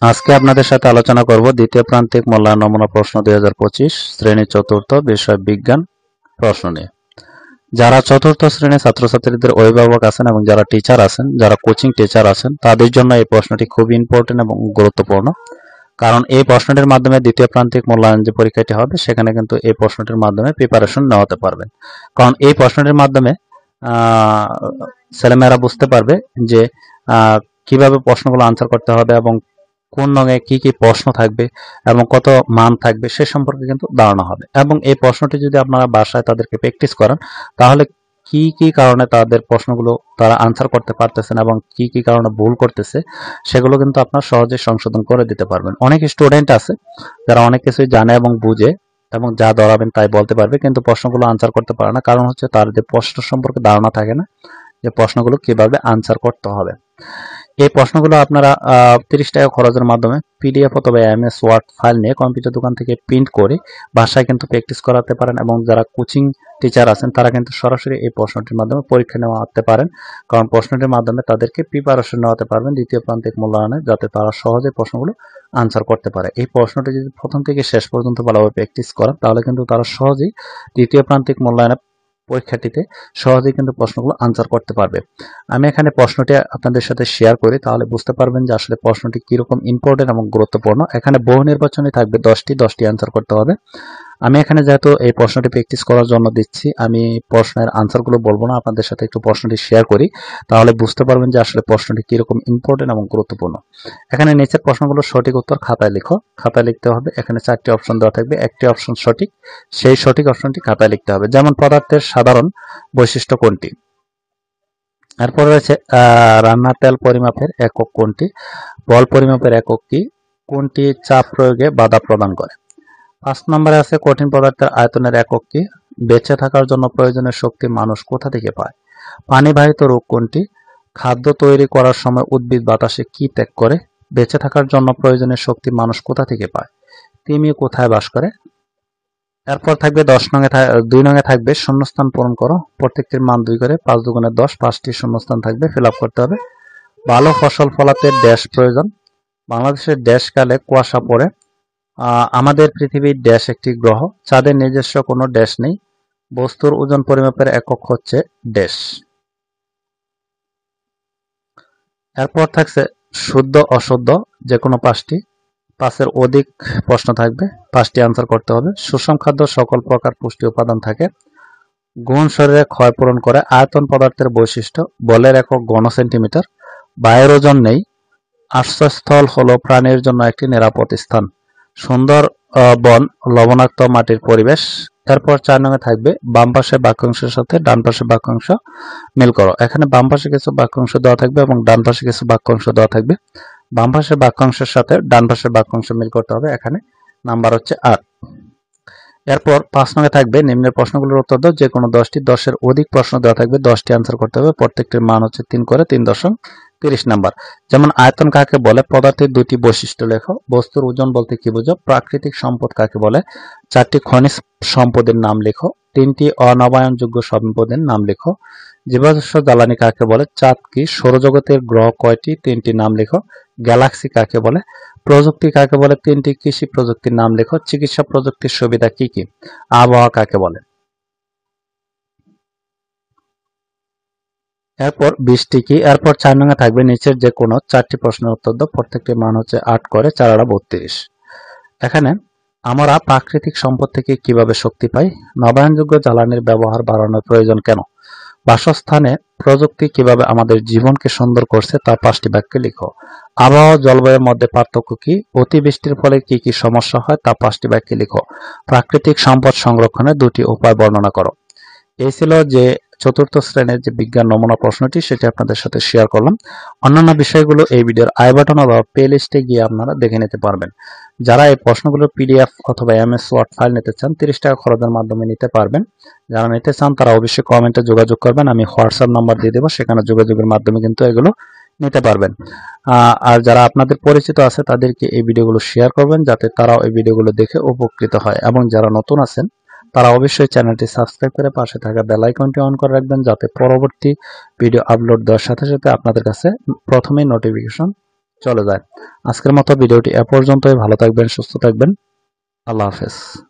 আজকে আপনাদের সাথে আলোচনা করব দ্বিতীয় প্রান্তিক মূল্যায়ন নমুনা প্রশ্ন 2025 শ্রেণী চতুর্থ বিষয় বিজ্ঞান প্রশ্ন নিয়ে। যারা চতুর্থ শ্রেণীর ছাত্রছাত্রীদের অভিভাবক আছেন এবং যারা টিচার আছেন, যারা কোচিং টিচার আছেন, তাদের জন্য এই প্রশ্নটি খুব ইম্পর্টেন্ট এবং গুরুত্বপূর্ণ। কারণ এই প্রশ্নটির মাধ্যমে দ্বিতীয় প্রান্তিক মূল্যায়ন যে পরীক্ষাটি হবে সেখানে কিন্তু এই প্রশ্নটির মাধ্যমে প্রিপারেশন নেওয়াতে পারবেন। কারণ এই প্রশ্নটির মাধ্যমে ছেলেমেয়েরা বুঝতে পারবে যে কিভাবে প্রশ্নগুলো আনসার করতে হবে এবং কোন রঙে কি কি প্রশ্ন থাকবে এবং কত মান থাকবে সে সম্পর্কে কিন্তু ধারণা হবে। এবং এই প্রশ্নটি যদি আপনারা বাসায় তাদেরকে প্র্যাকটিস করান তাহলে কি কি কারণে তাদের প্রশ্নগুলো তারা আনসার করতে পারতেছেন এবং কি কি কারণে ভুল করতেছে সেগুলো কিন্তু আপনারা সহজে সংশোধন করে দিতে পারবেন। অনেক স্টুডেন্ট আছে যারা অনেক কিছুই জানে এবং বুঝে এবং যা ধরাবেন তাই বলতে পারবে, কিন্তু প্রশ্নগুলো আনসার করতে পারে না। কারণ হচ্ছে তার যে প্রশ্ন সম্পর্কে ধারণা থাকে না যে প্রশ্নগুলো কিভাবে আনসার করতে হবে। এই প্রশ্নগুলো আপনারা 30 টাকা খরচের মাধ্যমে পিডিএফ অথবা এমএস ওয়ার্ড ফাইল নিয়ে কম্পিউটার দোকান থেকে প্রিন্ট করে বাসায় কিন্তু প্র্যাকটিস করাতে পারেন। এবং যারা কোচিং টিচার আছেন তারা কিন্তু সরাসরি এই প্রশ্নটির মাধ্যমে পরীক্ষা নেওয়াতে পারেন, কারণ প্রশ্নটির মাধ্যমে তাদেরকে প্রিপারেশন নেওয়াতে পারবেন দ্বিতীয় প্রান্তিক মূল্যায়নে, যাতে তারা সহজে প্রশ্নগুলো আনসার করতে পারে। এই প্রশ্নটি যদি প্রথম থেকে শেষ পর্যন্ত ভালোভাবে প্র্যাকটিস করেন তাহলে কিন্তু তারা সহজেই দ্বিতীয় প্রান্তিক মূল্যায়নে পরীক্ষাটিতে সহজেই কিন্তু প্রশ্নগুলো আনসার করতে পারবে। আমি এখানে প্রশ্নটি আপনাদের সাথে শেয়ার করি, তাহলে বুঝতে পারবেন যে আসলে প্রশ্নটি কিরকম ইম্পর্টেন্ট এবং গুরুত্বপূর্ণ। এখানে বহু নির্বাচনী থাকবে 10টি আনসার করতে হবে। আমি এখানে যেহেতু এই প্রশ্নটি প্র্যাকটিস করার জন্য দিচ্ছি, আমি প্রশ্নের আনসারগুলো বলবো না, আপনাদের সাথে একটু প্রশ্নটি শেয়ার করি, তাহলে বুঝতে পারবেন যে আসলে প্রশ্নটি কিরকম ইম্পর্টেন্ট এবং গুরুত্বপূর্ণ। এখানে নিচের প্রশ্নগুলো সঠিক উত্তর খাতায় লিখো। খাতায় লিখতে হবে। এখানে 4টি অপশন দেওয়া থাকবে, একটি অপশন সঠিক, সেই সঠিক অপশনটি খাতায় লিখতে হবে। যেমন পদার্থের সাধারণ বৈশিষ্ট্য কোনটি? এরপর রয়েছে রান্নার তেল পরিমাপের একক কোনটি? বল পরিমাপের একক কি? কোনটি চাপ প্রয়োগে বাধা প্রদান করে? 5 নম্বরে আছে কঠিন পদার্থের আয়তনের একক কি? বেঁচে থাকার জন্য প্রয়োজনীয় শক্তি মানুষ কোথা থেকে পায়? পানিবাহিত রোগ কোনটি? খাদ্য তৈরি করার সময় উদ্ভিদ বাতাসে কি ত্যাগ করে? বেঁচে থাকার জন্য প্রয়োজনীয় শক্তি মানুষ কোথা থেকে পায়? তিমি কোথায় বাস করে? এরপর থাকবে 2 নঙে থাকবে শূন্যস্থান পূরণ করো। প্রত্যেকটির মান 2 করে, 5 দুগুণে 10, 5টি শূন্যস্থান থাকবে, ফিল আপ করতে হবে। ভালো ফসল ফলাতে ড্যাশ প্রয়োজন? বাংলাদেশের ড্যাশ কালে কুয়াশা পড়ে? আমাদের পৃথিবীর ড্যাশ একটি গ্রহ? চাঁদের নিজস্ব কোনো ড্যাশ নেই? বস্তুর ওজন পরিমাপের একক হচ্ছে ড্যাশ। এরপর থাকছে শুদ্ধ অশুদ্ধ যে কোনো 5এর অধিক প্রশ্ন থাকবে, 5টি আনসার করতে হবে। সুষম খাদ্য সকল প্রকার পুষ্টি উপাদান থাকে। গুণ শরীরে ক্ষয় পূরণ করে। আয়তন পদার্থের বৈশিষ্ট্য। বলের একক ঘন সেন্টিমিটার। বায়ুর ওজন নেই। আশ্রয়স্থল হলো প্রাণীর জন্য একটি নিরাপদ স্থান। সুন্দর বন লবণাক্ত মাটির পরিবেশ। এরপর 4 নঙে থাকবে বাম পাশে বাক্যাংশের সাথে ডান পাশে বাক্যাংশ মিল করো। এখানে বাম পাশে কিছু বাক্যাংশ দেওয়া থাকবে এবং ডান পাশে কিছু বাক্যাংশ দেওয়া থাকবে। বাম পাশের বাক্যাংশের সাথে ডান পাশের বাক্যাংশ মিল করতে হবে। এখানে নাম্বার হচ্ছে 8। এরপর 5 নঙে থাকবে নিম্নের প্রশ্নগুলোর উত্তর দাও। যে কোনো 10এর অধিক প্রশ্ন দেওয়া থাকবে, 10টি আনসার করতে হবে। প্রত্যেকটির মান হচ্ছে 3 করে, 3.30 নাম্বার। যেমন আয়তন কাকে বলে? পদার্থের 2টি বৈশিষ্ট্য লেখো। বস্তুর ওজন বলতে কি বোঝো? প্রাকৃতিক সম্পদ কাকে বলে? 4টি খনিজ সম্পদের নাম লেখো। 3টি অনবায়নযোগ্য সম্পদের নাম লেখো। জীবাশ্ম জ্বালানি কাকে বলে? চাঁদ কি? সৌরজগতের গ্রহ কয়টি? 3টি নাম লেখো। গ্যালাক্সি কাকে বলে? প্রযুক্তি কাকে বলে? 3টি কৃষি প্রযুক্তির নাম লেখো। চিকিৎসা প্রযুক্তির সুবিধা কি কি? আবহাওয়া কাকে বলে? এরপর 20টি কি? এরপর 4 নঙে থাকবে নিচের যে কোনো 4টি প্রশ্নের উত্তর দাও। প্রত্যেকটির মান হচ্ছে 8 করে, 4 32। এখানে আমরা প্রাকৃতিক সম্পদ থেকে কিভাবে শক্তি পাই? নবায়নযোগ্য জ্বালানির ব্যবহার বাড়ানোর প্রয়োজন কেন? বাসস্থানে প্রযুক্তি কিভাবে আমাদের জীবনকে সুন্দর করছে তা 5টি বাক্যে লিখো। আবহাওয়া জলবায়ুর মধ্যে পার্থক্য কি? অতিবৃষ্টির ফলে কি কি সমস্যা হয় তা 5টি বাক্যে লিখো। প্রাকৃতিক সম্পদ সংরক্ষণের 2টি উপায় বর্ণনা করো। এই ছিল যে চতুর্থ শ্রেণীর যে বিজ্ঞান নমুনা প্রশ্নটি, সেটি আপনাদের সাথে শেয়ার করলাম। অন্যান্য বিষয়গুলো এই ভিডিওর আই বাটন অথবা প্লে লিস্টে গিয়ে আপনারা দেখে নিতে পারবেন। যারা এই প্রশ্নগুলোর পিডিএফ অথবা এমএস ওয়ার্ড ফাইল নিতে চান 30 টাকা খরচের মাধ্যমে নিতে পারবেন। যারা নিতে চান তারা অবশ্যই কমেন্টে যোগাযোগ করবেন, আমি হোয়াটসঅ্যাপ নাম্বার দিয়ে দেবো, সেখানে যোগাযোগের মাধ্যমে কিন্তু এগুলো নিতে পারবেন। আর যারা আপনাদের পরিচিত আছে তাদেরকে এই ভিডিওগুলো শেয়ার করবেন যাতে তারাও এই ভিডিওগুলো দেখে উপকৃত হয়। এবং যারা নতুন আছেন তারা অবশ্যই চ্যানেলটি সাবস্ক্রাইব করে পাশে থাকা বেল আইকনটি অন করে রাখবেন যাতে পরবর্তী ভিডিও আপলোড দেওয়ার সাথে সাথে আপনাদের কাছে প্রথমেই নোটিফিকেশন চলে যায়। আজকের মতো ভিডিওটি এ পর্যন্তই। ভালো থাকবেন, সুস্থ থাকবেন। আল্লাহ হাফেজ।